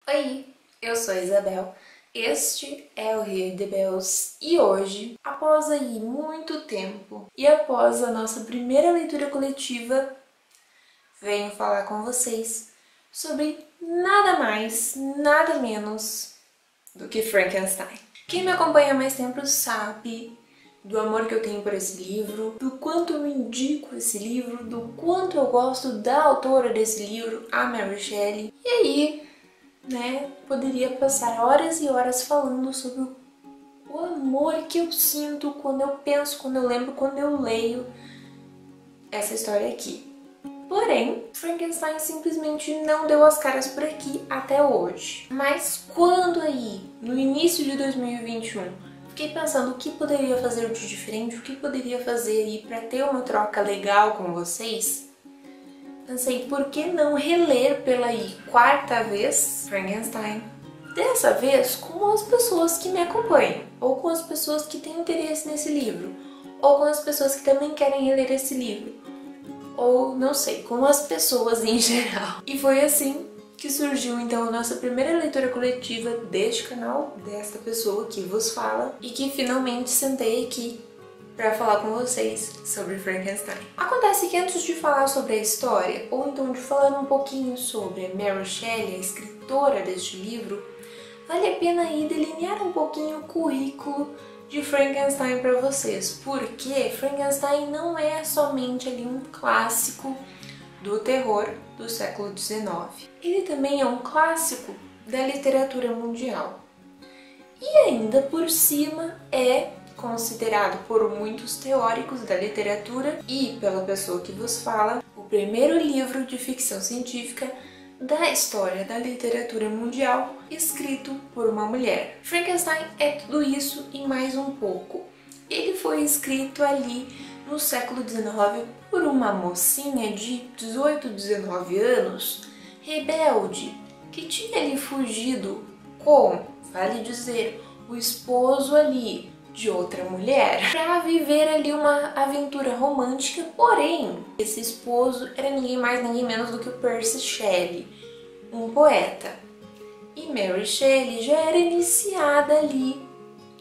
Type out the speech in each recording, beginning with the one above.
Oi, eu sou a Isabel, este é o Here the Bells e hoje, após aí muito tempo e após a nossa primeira leitura coletiva, venho falar com vocês sobre nada mais, nada menos do que Frankenstein. Quem me acompanha há mais tempo sabe do amor que eu tenho por esse livro, do quanto eu indico esse livro, do quanto eu gosto da autora desse livro, a Mary Shelley. E aí, poderia passar horas e horas falando sobre o amor que eu sinto quando eu penso, quando eu lembro, quando eu leio essa história aqui. Porém, Frankenstein simplesmente não deu as caras por aqui até hoje. Mas quando aí, no início de 2021, fiquei pensando o que poderia fazer de diferente, o que poderia fazer aí para ter uma troca legal com vocês, pensei, por que não reler pela aí quarta vez Frankenstein? Dessa vez com as pessoas que me acompanham, ou com as pessoas que têm interesse nesse livro, ou com as pessoas que também querem reler esse livro, ou não sei, com as pessoas em geral. E foi assim que surgiu então a nossa primeira leitura coletiva deste canal, desta pessoa que vos fala, e que finalmente sentei aqui para falar com vocês sobre Frankenstein. Acontece que antes de falar sobre a história, ou então de falar um pouquinho sobre a Mary Shelley, a escritora deste livro, vale a pena aí delinear um pouquinho o currículo de Frankenstein para vocês, porque Frankenstein não é somente ali um clássico do terror do século XIX. Ele também é um clássico da literatura mundial. E ainda por cima é considerado por muitos teóricos da literatura e pela pessoa que vos fala, o primeiro livro de ficção científica da história da literatura mundial escrito por uma mulher. Frankenstein é tudo isso e mais um pouco. Ele foi escrito ali no século XIX por uma mocinha de 18, 19 anos, rebelde, que tinha ali fugido com, vale dizer, o esposo ali de outra mulher para viver ali uma aventura romântica, porém esse esposo era ninguém mais ninguém menos do que o Percy Shelley, um poeta. E Mary Shelley já era iniciada ali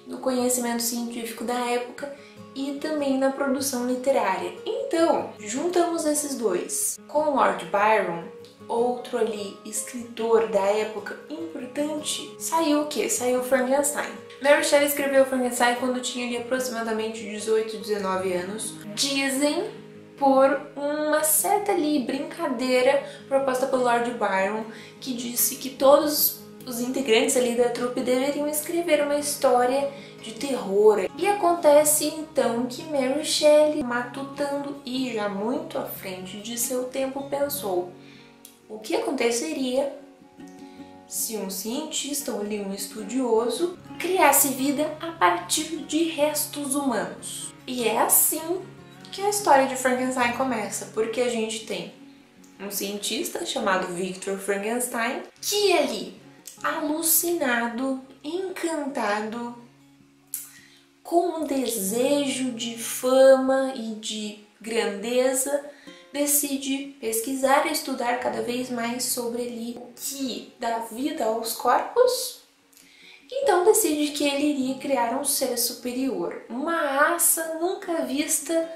no conhecimento científico da época e também na produção literária. Então, juntamos esses dois com Lord Byron, outro ali escritor da época importante, saiu o quê? Saiu Frankenstein. Mary Shelley escreveu Frankenstein quando tinha ali aproximadamente 18, 19 anos. Dizem por uma certa ali brincadeira proposta pelo Lord Byron, que disse que todos os integrantes ali da trupe deveriam escrever uma história de terror. E acontece então que Mary Shelley, matutando e já muito à frente de seu tempo, pensou: o que aconteceria se um cientista ou ali um estudioso criasse vida a partir de restos humanos? E é assim que a história de Frankenstein começa, porque a gente tem um cientista chamado Victor Frankenstein que ali, alucinado, encantado, com um desejo de fama e de grandeza, decide pesquisar e estudar cada vez mais sobre ali o que dá vida aos corpos. Então decide que ele iria criar um ser superior, uma raça nunca vista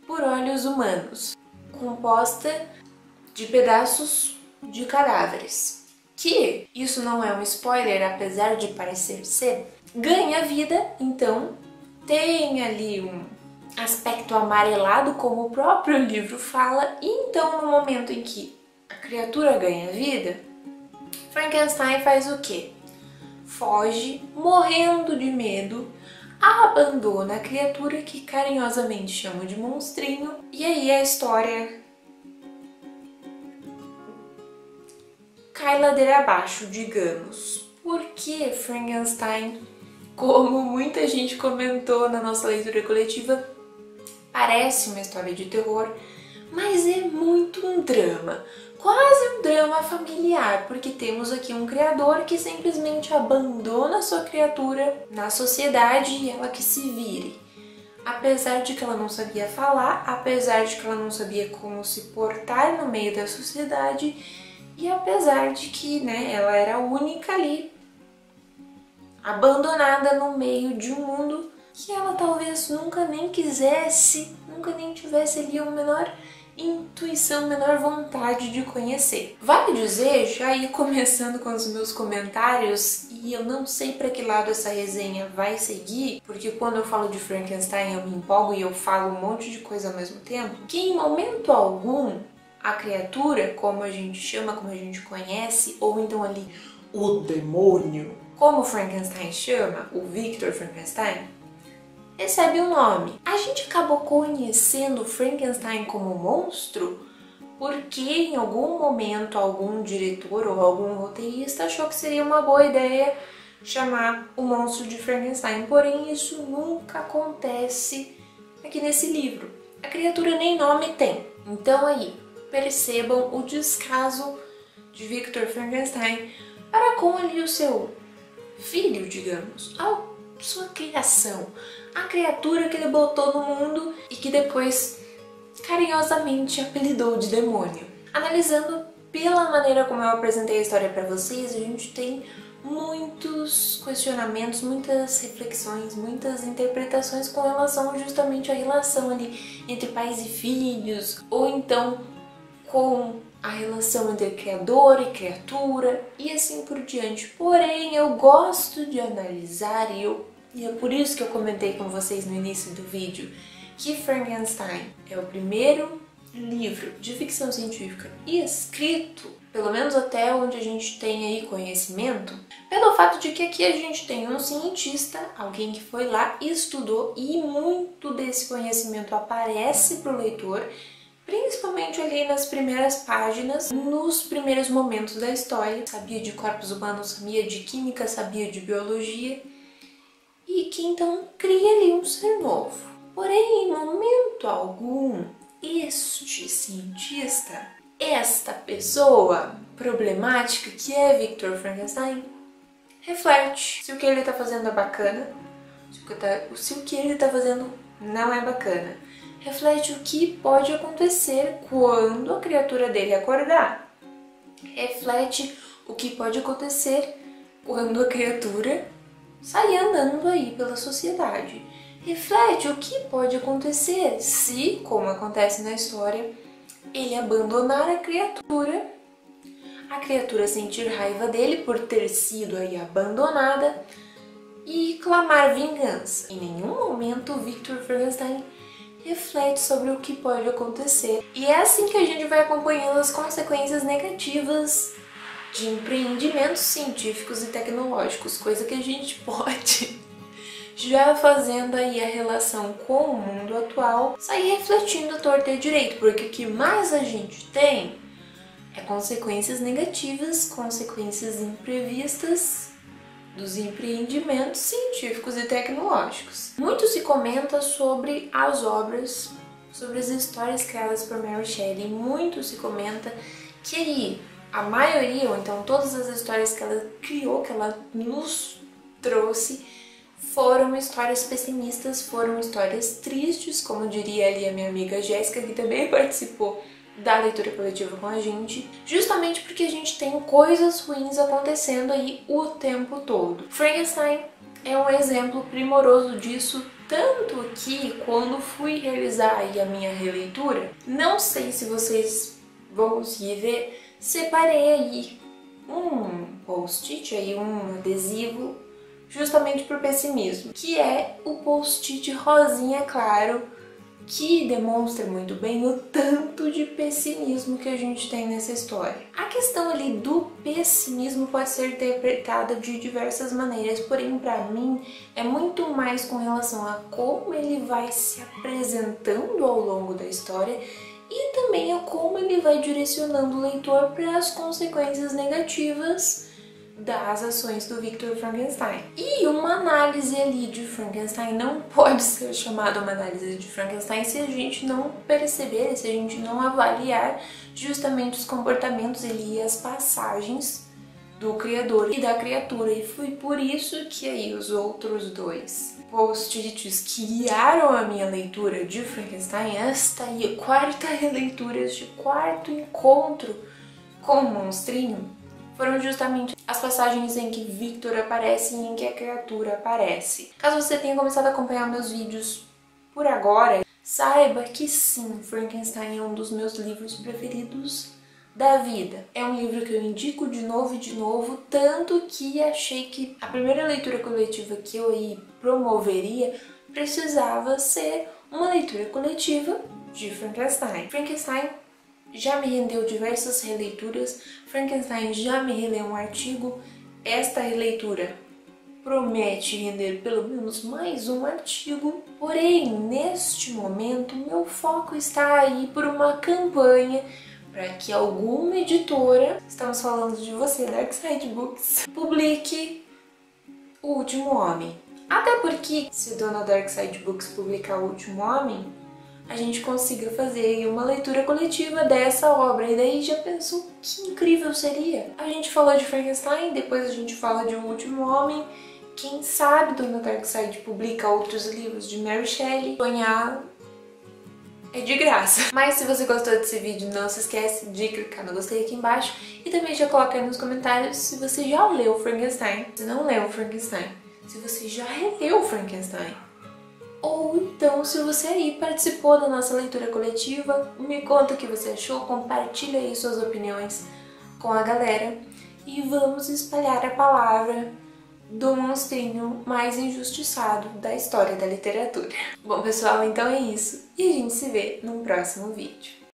por olhos humanos, composta de pedaços de cadáveres. Que, isso não é um spoiler, apesar de parecer ser, ganha vida, então tem ali um aspecto amarelado, como o próprio livro fala, e então no momento em que a criatura ganha vida, Frankenstein faz o quê? Foge, morrendo de medo, abandona a criatura que carinhosamente chama de monstrinho, e aí a história cai ladeira abaixo, digamos. Porque Frankenstein, como muita gente comentou na nossa leitura coletiva, parece uma história de terror, mas é muito um drama, quase um drama familiar, porque temos aqui um criador que simplesmente abandona sua criatura na sociedade e ela que se vire. Apesar de que ela não sabia falar, apesar de que ela não sabia como se portar no meio da sociedade, E apesar de que, né, ela era a única ali, abandonada no meio de um mundo que ela talvez nunca nem quisesse, nunca nem tivesse ali a menor intuição, menor vontade de conhecer. Vale dizer, já ir começando com os meus comentários, e eu não sei para que lado essa resenha vai seguir, porque quando eu falo de Frankenstein eu me empolgo e eu falo um monte de coisa ao mesmo tempo, que em momento algum a criatura, como a gente chama, como a gente conhece, ou então ali o demônio, como Frankenstein chama, o Victor Frankenstein, recebe um nome. A gente acabou conhecendo Frankenstein como monstro porque em algum momento algum diretor ou algum roteirista achou que seria uma boa ideia chamar o monstro de Frankenstein, porém isso nunca acontece aqui nesse livro. A criatura nem nome tem. Então aí, percebam o descaso de Victor Frankenstein para com ali o seu filho, digamos, a sua criação, a criatura que ele botou no mundo e que depois carinhosamente apelidou de demônio. Analisando pela maneira como eu apresentei a história para vocês, a gente tem muitos questionamentos, muitas reflexões, muitas interpretações com relação justamente à relação ali entre pais e filhos, ou então com a relação entre criador e criatura e assim por diante. Porém, eu gosto de analisar e é por isso que eu comentei com vocês no início do vídeo que Frankenstein é o primeiro livro de ficção científica escrito, pelo menos até onde a gente tem aí conhecimento, pelo fato de que aqui a gente tem um cientista, alguém que foi lá e estudou, e muito desse conhecimento aparece para o leitor, principalmente ali nas primeiras páginas, nos primeiros momentos da história. Sabia de corpos humanos, sabia de química, sabia de biologia, e que então cria ali um ser novo. Porém, em momento algum, este cientista, esta pessoa problemática que é Victor Frankenstein, reflete se o que ele está fazendo é bacana, se o que ele está fazendo não é bacana. Reflete o que pode acontecer quando a criatura dele acordar. Reflete o que pode acontecer quando a criatura sair andando aí pela sociedade. Reflete o que pode acontecer se, como acontece na história, ele abandonar a criatura sentir raiva dele por ter sido aí abandonada e clamar vingança. Em nenhum momento Victor Frankenstein reflete sobre o que pode acontecer. E é assim que a gente vai acompanhando as consequências negativas de empreendimentos científicos e tecnológicos, coisa que a gente pode, já fazendo aí a relação com o mundo atual, sair refletindo a torta e a direito, porque o que mais a gente tem é consequências negativas, consequências imprevistas dos empreendimentos científicos e tecnológicos. Muito se comenta sobre as obras, sobre as histórias criadas por Mary Shelley. Muito se comenta que a maioria, ou então todas as histórias que ela criou, que ela nos trouxe, foram histórias pessimistas, foram histórias tristes, como diria ali a minha amiga Jéssica, que também participou da leitura coletiva com a gente, justamente porque a gente tem coisas ruins acontecendo aí o tempo todo. Frankenstein é um exemplo primoroso disso, tanto que quando fui realizar aí a minha releitura, não sei se vocês vão conseguir ver, separei aí um post-it, aí um adesivo, justamente por pessimismo, que é o post-it rosinha claro, que demonstra muito bem o tanto de pessimismo que a gente tem nessa história. A questão ali do pessimismo pode ser interpretada de diversas maneiras, porém para mim é muito mais com relação a como ele vai se apresentando ao longo da história e também a como ele vai direcionando o leitor para as consequências negativas das ações do Victor Frankenstein. E uma análise ali de Frankenstein não pode ser chamada uma análise de Frankenstein se a gente não perceber, se a gente não avaliar justamente os comportamentos e as passagens do criador e da criatura. E foi por isso que aí os outros dois post-its que guiaram a minha leitura de Frankenstein, esta aí, quarta releitura, este quarto encontro com o monstrinho foram justamente as passagens em que Victor aparece e em que a criatura aparece. Caso você tenha começado a acompanhar meus vídeos por agora, saiba que sim, Frankenstein é um dos meus livros preferidos da vida. É um livro que eu indico de novo e de novo, tanto que achei que a primeira leitura coletiva que eu aí promoveria precisava ser uma leitura coletiva de Frankenstein. Frankenstein já me rendeu diversas releituras, Frankenstein já me releu um artigo, esta releitura promete render pelo menos mais um artigo, porém, neste momento, meu foco está aí por uma campanha para que alguma editora, estamos falando de você, Darkside Books, publique O Último Homem. Até porque, se a dona Darkside Books publicar O Último Homem, a gente consiga fazer uma leitura coletiva dessa obra. E daí já pensou que incrível seria? A gente falou de Frankenstein, depois a gente fala de O Último Homem. Quem sabe Dona Darkside publica outros livros de Mary Shelley. Sonhar é de graça. Mas se você gostou desse vídeo, não se esquece de clicar no gostei aqui embaixo. E também já coloca aí nos comentários se você já leu Frankenstein. Se não leu Frankenstein, se você já releu Frankenstein. Ou então, se você aí participou da nossa leitura coletiva, me conta o que você achou, compartilha aí suas opiniões com a galera e vamos espalhar a palavra do monstrinho mais injustiçado da história da literatura. Bom, pessoal, então é isso e a gente se vê num próximo vídeo.